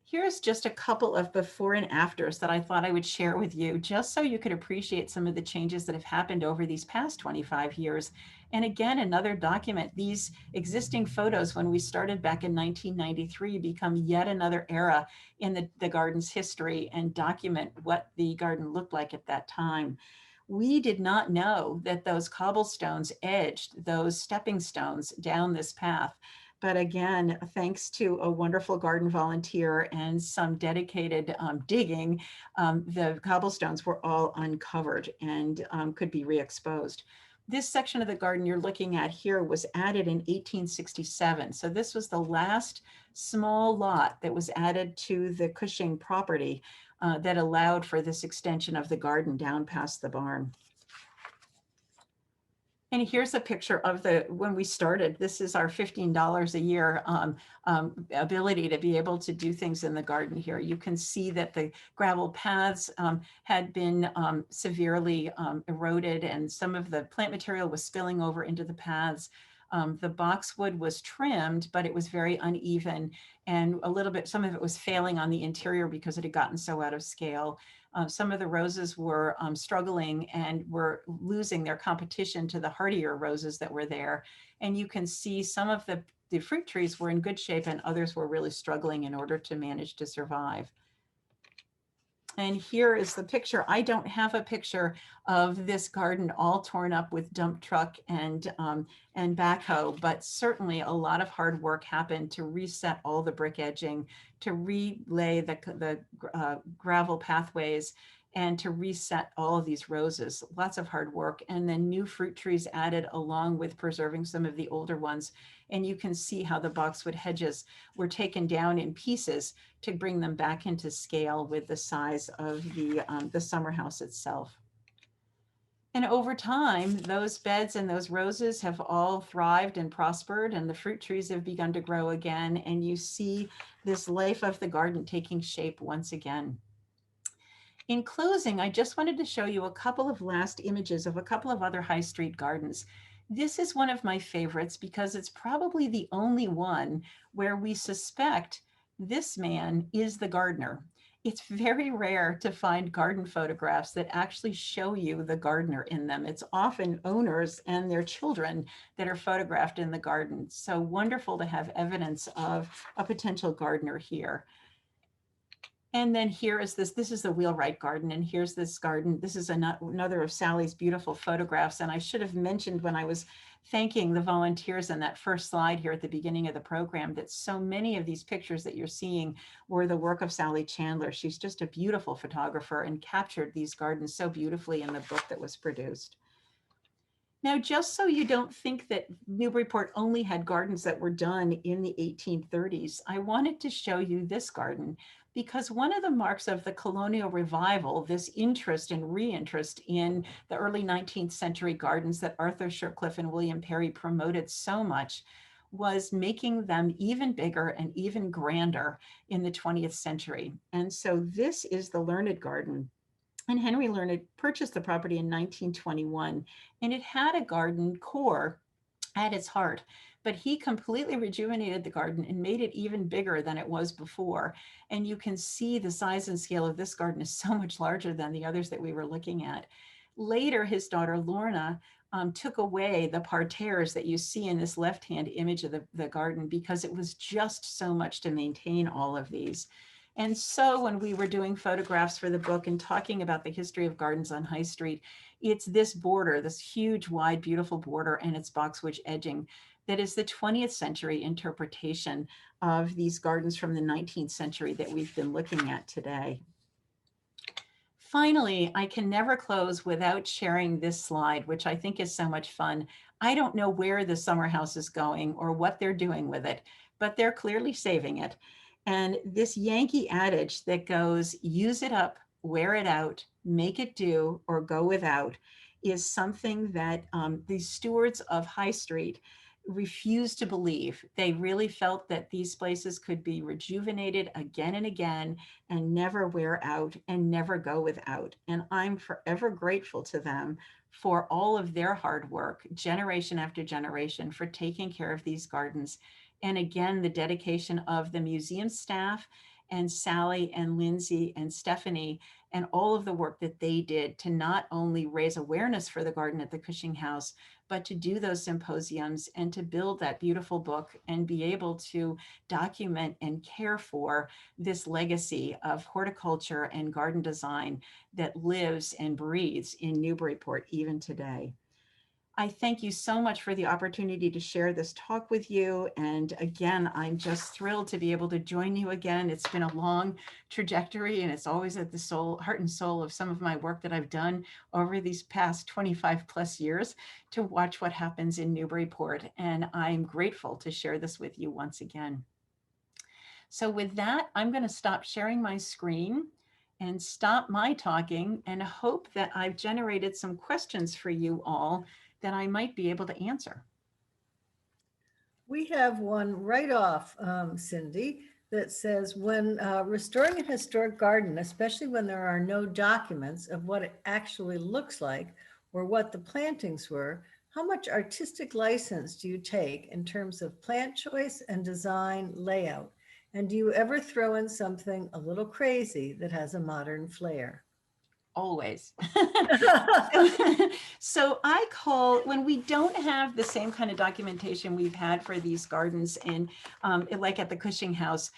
Here's just a couple of before and afters that I thought I would share with you, just so you could appreciate some of the changes that have happened over these past 25 years. And again, another document. These existing photos when we started back in 1993 become yet another era in the garden's history and document what the garden looked like at that time. We did not know that those cobblestones edged those stepping stones down this path. But again, thanks to a wonderful garden volunteer and some dedicated digging, the cobblestones were all uncovered and could be re-exposed. This section of the garden you're looking at here was added in 1867. So this was the last small lot that was added to the Cushing property that allowed for this extension of the garden down past the barn. And here's a picture of when we started. This is our $15 a year ability to be able to do things in the garden here. You can see that the gravel paths had been severely eroded, and some of the plant material was spilling over into the paths. The boxwood was trimmed, but it was very uneven, and a little bit, some of it was failing on the interior because it had gotten so out of scale. Some of the roses were struggling and were losing their competition to the hardier roses that were there. And you can see some of the fruit trees were in good shape and others were really struggling in order to manage to survive. And here is the picture. I don't have a picture of this garden all torn up with dump truck and backhoe, but certainly a lot of hard work happened to reset all the brick edging, to relay the gravel pathways, and to reset all of these roses. Lots of hard work, and then new fruit trees added along with preserving some of the older ones. And you can see how the boxwood hedges were taken down in pieces to bring them back into scale with the size of the summer house itself. And over time, those beds and those roses have all thrived and prospered, and the fruit trees have begun to grow again. And you see this life of the garden taking shape once again. In closing, I just wanted to show you a couple of last images of a couple of other high street gardens. This is one of my favorites because it's probably the only one where we suspect this man is the gardener. It's very rare to find garden photographs that actually show you the gardener in them. It's often owners and their children that are photographed in the garden. So wonderful to have evidence of a potential gardener here. And then here is this is the wheelwright garden, and here's this garden. This is another of Sally's beautiful photographs. And I should have mentioned when I was thanking the volunteers in that first slide here at the beginning of the program that so many of these pictures that you're seeing were the work of Sally Chandler. She's just a beautiful photographer and captured these gardens so beautifully in the book that was produced. Now, just so you don't think that Newburyport only had gardens that were done in the 1830s, I wanted to show you this garden because one of the marks of the colonial revival, this interest and reinterest in the early 19th century gardens that Arthur Shercliffe and William Perry promoted so much, was making them even bigger and even grander in the 20th century. And so this is the Learned Garden. And Henry Learned purchased the property in 1921, and it had a garden core at its heart, but he completely rejuvenated the garden and made it even bigger than it was before. And you can see the size and scale of this garden is so much larger than the others that we were looking at. Later, his daughter Lorna took away the parterres that you see in this left-hand image of the garden because it was just so much to maintain all of these. And so when we were doing photographs for the book and talking about the history of gardens on High Street, it's this border, this huge, wide, beautiful border and its boxwood edging that is the 20th century interpretation of these gardens from the 19th century that we've been looking at today. Finally, I can never close without sharing this slide, which I think is so much fun. I don't know where the summer house is going or what they're doing with it, but they're clearly saving it. And this Yankee adage that goes, use it up, wear it out, make it do, or go without, is something that these stewards of High Street refused to believe. They really felt that these places could be rejuvenated again and again and never wear out and never go without. And I'm forever grateful to them for all of their hard work, generation after generation, for taking care of these gardens. And again, the dedication of the museum staff and Sally and Lindsay and Stephanie and all of the work that they did to not only raise awareness for the garden at the Cushing House, but to do those symposiums and to build that beautiful book and be able to document and care for this legacy of horticulture and garden design that lives and breathes in Newburyport even today. I thank you so much for the opportunity to share this talk with you. And again, I'm just thrilled to be able to join you again. It's been a long trajectory, and it's always at the heart and soul of some of my work that I've done over these past 25 plus years to watch what happens in Newburyport. And I'm grateful to share this with you once again. So with that, I'm going to stop sharing my screen and stop my talking and hope that I've generated some questions for you all that I might be able to answer. We have one right off, Cindy, that says, when restoring a historic garden, especially when there are no documents of what it actually looks like or what the plantings were, how much artistic license do you take in terms of plant choice and design layout? And do you ever throw in something a little crazy that has a modern flair? Always. So I call, when we don't have the same kind of documentation we've had for these gardens in, like at the Cushing House,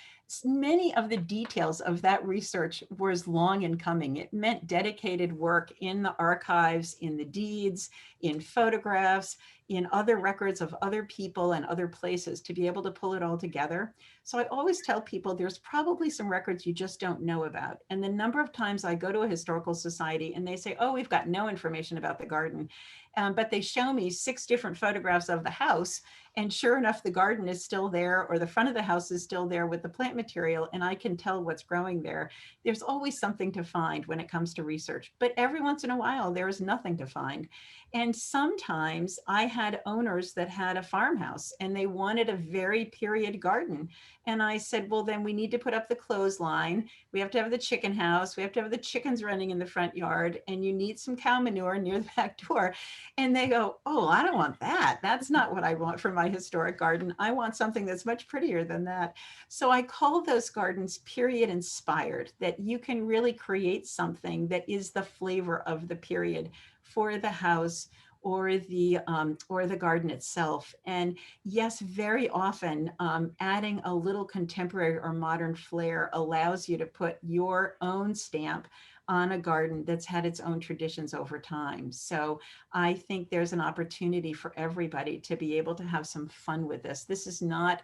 many of the details of that research was long in coming. It meant dedicated work in the archives, in the deeds, in photographs, in other records of other people and other places to be able to pull it all together. So I always tell people there's probably some records you just don't know about. And the number of times I go to a historical society and they say, oh, we've got no information about the garden. But they show me 6 different photographs of the house. And sure enough, the garden is still there, or the front of the house is still there with the plant material, and I can tell what's growing there. There's always something to find when it comes to research, but every once in a while, there is nothing to find. And sometimes I had owners that had a farmhouse and they wanted a very period garden. And I said, well, then we need to put up the clothesline. We have to have the chicken house. We have to have the chickens running in the front yard, and you need some cow manure near the back door. And they go, oh, I don't want that. That's not what I want for my historic garden. I want something that's much prettier than that. So I call those gardens period inspired, that you can really create something that is the flavor of the period for the house or the garden itself. And yes, very often adding a little contemporary or modern flair allows you to put your own stamp on a garden that's had its own traditions over time. So I think there's an opportunity for everybody to be able to have some fun with this. This is not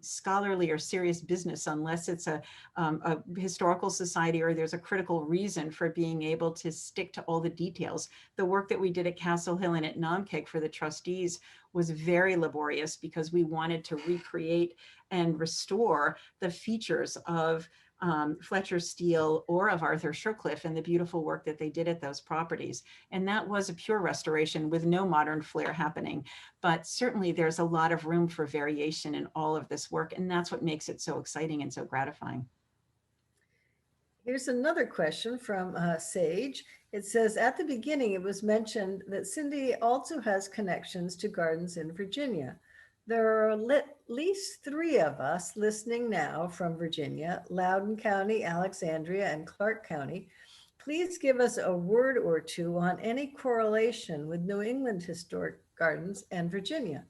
scholarly or serious business unless it's a historical society or there's a critical reason for being able to stick to all the details. The work that we did at Castle Hill and at Namkeg for the trustees was very laborious because we wanted to recreate and restore the features of Fletcher Steele or of Arthur Shercliffe and the beautiful work that they did at those properties. And that was a pure restoration with no modern flair happening. But certainly there's a lot of room for variation in all of this work. And that's what makes it so exciting and so gratifying. Here's another question from Sage. It says, at the beginning, it was mentioned that Cindy also has connections to gardens in Virginia. There are at least 3 of us listening now from Virginia, Loudoun County, Alexandria, and Clark County. Please give us a word or two on any correlation with New England historic gardens and Virginia.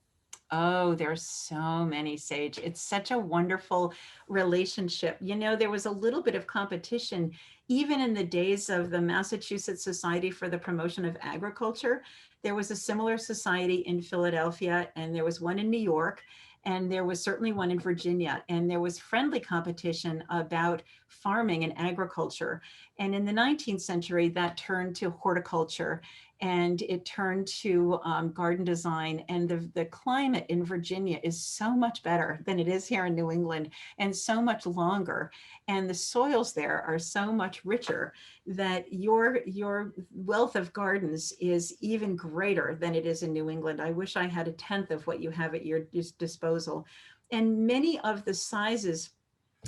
Oh, there's so many, Sage. It's such a wonderful relationship. You know, there was a little bit of competition even in the days of the Massachusetts Society for the Promotion of Agriculture. There was a similar society in Philadelphia, and there was one in New York, and there was certainly one in Virginia, and there was friendly competition about farming and agriculture. And in the 19th century, that turned to horticulture, and it turned to garden design. And the climate in Virginia is so much better than it is here in New England, and so much longer. And the soils there are so much richer that your wealth of gardens is even greater than it is in New England. I wish I had a tenth of what you have at your disposal. And many of the sizes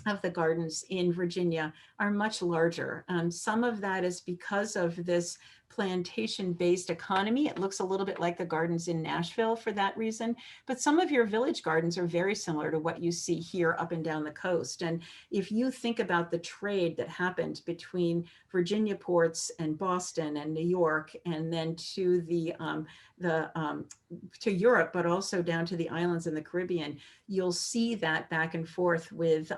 of the gardens in Virginia are much larger. Some of that is because of this plantation-based economy. It looks a little bit like the gardens in Nashville for that reason, but some of your village gardens are very similar to what you see here up and down the coast. And if you think about the trade that happened between Virginia ports and Boston and New York, and then to to Europe, but also down to the islands in the Caribbean, you'll see that back and forth with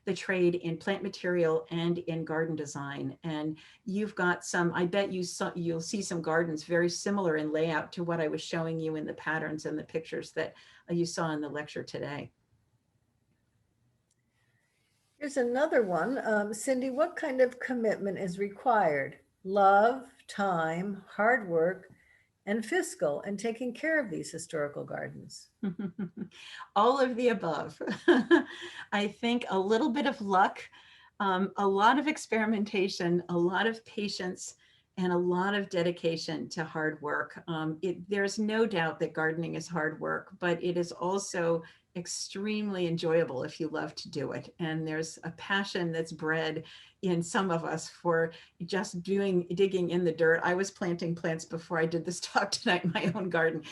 the trade in plant material and in garden design. And you've got some, I bet you'll see some gardens very similar in layout to what I was showing you in the patterns and the pictures that you saw in the lecture today. Here's another one. Cindy, what kind of commitment is required? Love, time, hard work, and fiscal, and taking care of these historical gardens? All of the above. I think a little bit of luck, a lot of experimentation, a lot of patience, and a lot of dedication to hard work. There's no doubt that gardening is hard work, but it is also extremely enjoyable if you love to do it. And there's a passion that's bred in some of us for just digging in the dirt. I was planting plants before I did this talk tonight in my own garden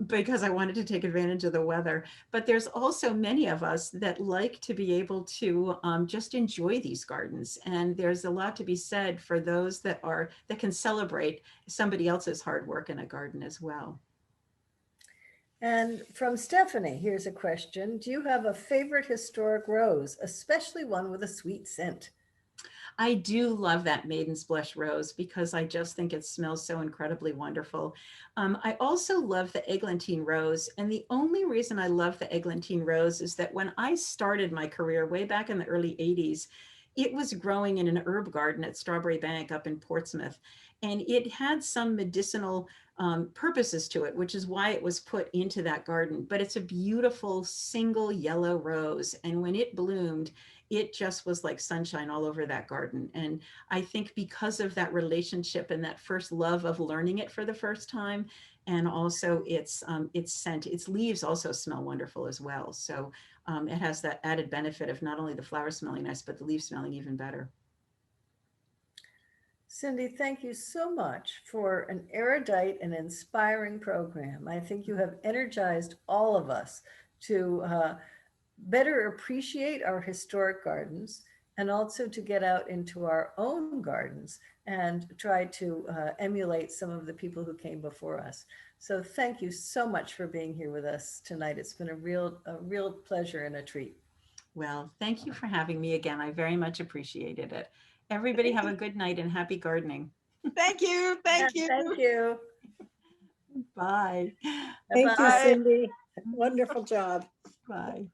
because I wanted to take advantage of the weather. But there's also many of us that like to be able to just enjoy these gardens. And there's a lot to be said for those that can celebrate somebody else's hard work in a garden as well. And from Stephanie, here's a question. Do you have a favorite historic rose, especially one with a sweet scent? I do love that Maiden's Blush Rose because I just think it smells so incredibly wonderful. I also love the Egglantine Rose. And the only reason I love the Egglantine Rose is that when I started my career way back in the early 80s, it was growing in an herb garden at Strawberry Bank up in Portsmouth. And it had some medicinal purposes to it, which is why it was put into that garden. But it's a beautiful single yellow rose. And when it bloomed, it just was like sunshine all over that garden. And I think because of that relationship and that first love of learning it for the first time, and also its scent, its leaves also smell wonderful as well. So it has that added benefit of not only the flowers smelling nice, but the leaves smelling even better. Cindy, thank you so much for an erudite and inspiring program. I think you have energized all of us to better appreciate our historic gardens and also to get out into our own gardens and try to emulate some of the people who came before us. So thank you so much for being here with us tonight. It's been a real pleasure and a treat. Well, thank you for having me again. I very much appreciated it. Everybody have a good night and happy gardening. Thank you. Thank you. Thank you. Bye. Thank you, Bye-bye. Cindy. Wonderful job. Bye.